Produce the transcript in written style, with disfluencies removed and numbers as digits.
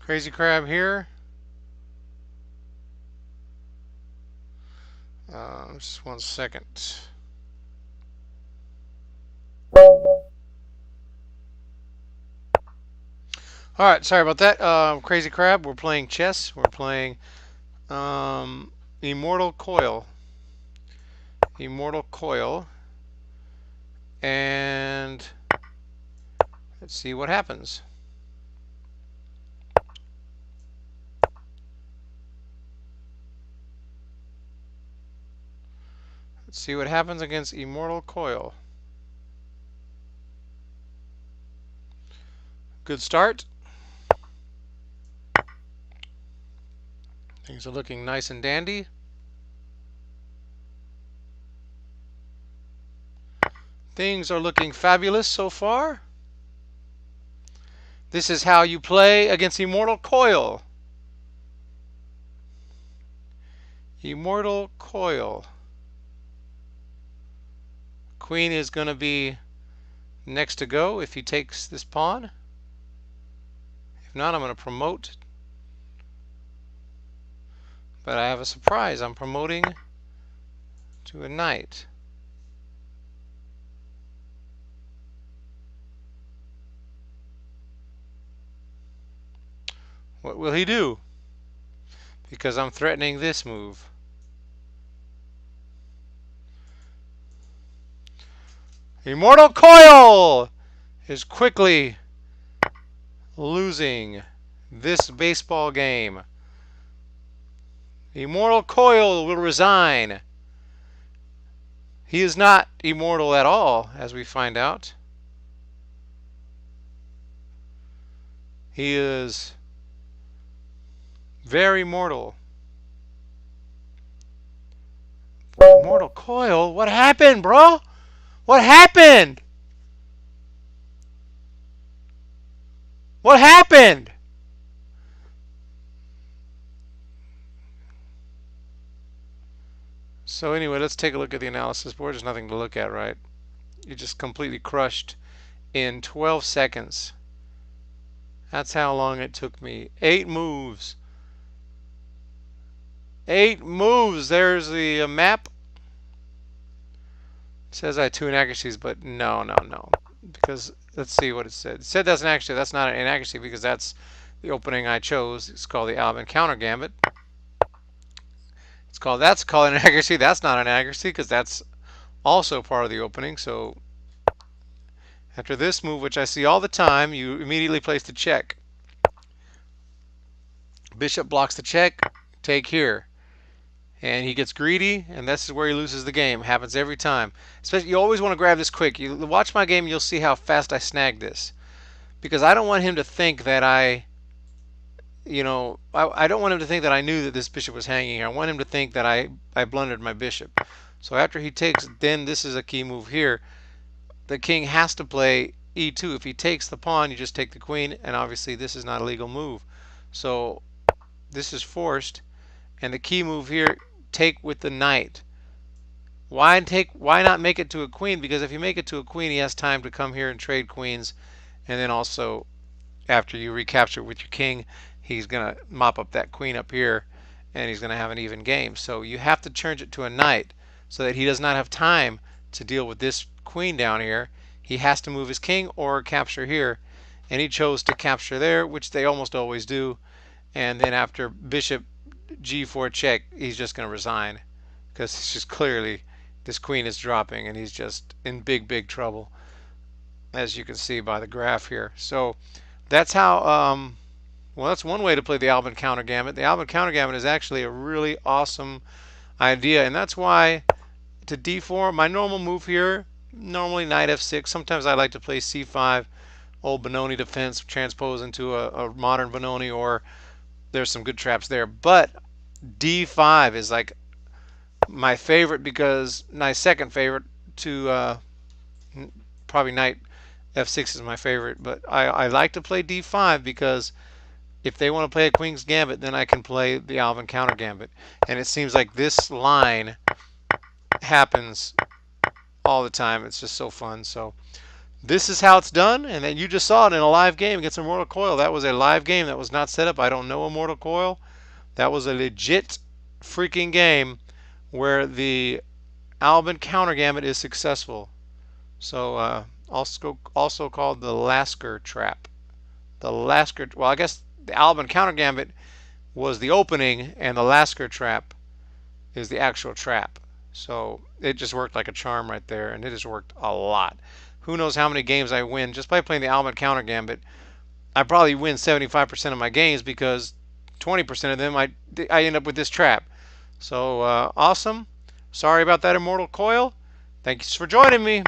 Crazy Crab here. Just 1 second. Alright, sorry about that. Crazy Crab, we're playing chess. We're playing Immortal Coil. Immortal Coil. And let's see what happens. Let's see what happens against Immortal Coil. Good start. Things are looking nice and dandy. Things are looking fabulous so far. This is how you play against Immortal Coil. Immortal Coil. Queen is going to be next to go if he takes this pawn. If not, I'm going to promote. But I have a surprise. I'm promoting to a knight. What will he do? Because I'm threatening this move. Immortal Coil is quickly losing this baseball game. Immortal Coil will resign. He is not immortal at all, as we find out. He is very mortal. Immortal Coil? What happened, bro? What happened? What happened? So anyway, let's take a look at the analysis board. There's nothing to look at, right? You just completely crushed in 12 seconds. That's how long it took me. 8 moves. 8 moves. There's the map. It says I had 2 inaccuracies, but no. Because let's see what it said. It said that's not an inaccuracy because that's the opening I chose. It's called the Albin-Counter Gambit. That's called an inaccuracy. That's not an inaccuracy because that's also part of the opening. So after this move, which I see all the time, you immediately place the check. Bishop blocks the check. Take here. And he gets greedy, and this is where he loses the game. Happens every time. Especially, you always want to grab this quick. You watch my game, you'll see how fast I snag this. Because I don't want him to think that I don't want him to think that I knew that this bishop was hanging here. I want him to think that I blundered my bishop. So after he takes, then this is a key move here. The king has to play e2. If he takes the pawn, you just take the queen, and obviously this is not a legal move. So this is forced, and the key move here, take with the knight. Why not make it to a queen? Because if you make it to a queen, he has time to come here and trade queens, and then also after you recapture with your king, he's going to mop up that queen up here, and he's going to have an even game. So you have to change it to a knight so that he does not have time to deal with this queen down here. He has to move his king or capture here, and he chose to capture there, which they almost always do. And then after bishop g4 check, he's just going to resign because it's just clearly this queen is dropping and he's just in big trouble, as you can see by the graph here. So that's how well, that's one way to play the Albin-Counter Gambit. The Albin-Counter Gambit is actually a really awesome idea, and that's why to d4, my normal move here, normally knight f6. Sometimes I like to play c5, old Benoni defense, transpose into a modern Benoni, or there's some good traps there. But d5 is like my favorite, because my second favorite to probably knight f6 is my favorite, but I like to play d5 because if they want to play a Queen's Gambit, then I can play the Albin-Counter Gambit. And it seems like this line happens all the time. It's just so fun. So This is how it's done, and then you just saw it in a live game against Immortal Coil. That was a live game. That was not set up. I don't know Immortal Coil. That was a legit freaking game where the Albin-Counter Gambit is successful. So also called the Lasker Trap. The Lasker, well, I guess the Albin-Counter Gambit was the opening, and the Lasker Trap is the actual trap. So it just worked like a charm right there, and it has worked a lot. Who knows how many games I win just by playing the Albin-Counter Gambit. I probably win 75% of my games because 20% of them I end up with this trap. So awesome. Sorry about that, Immortal Coil. Thanks for joining me.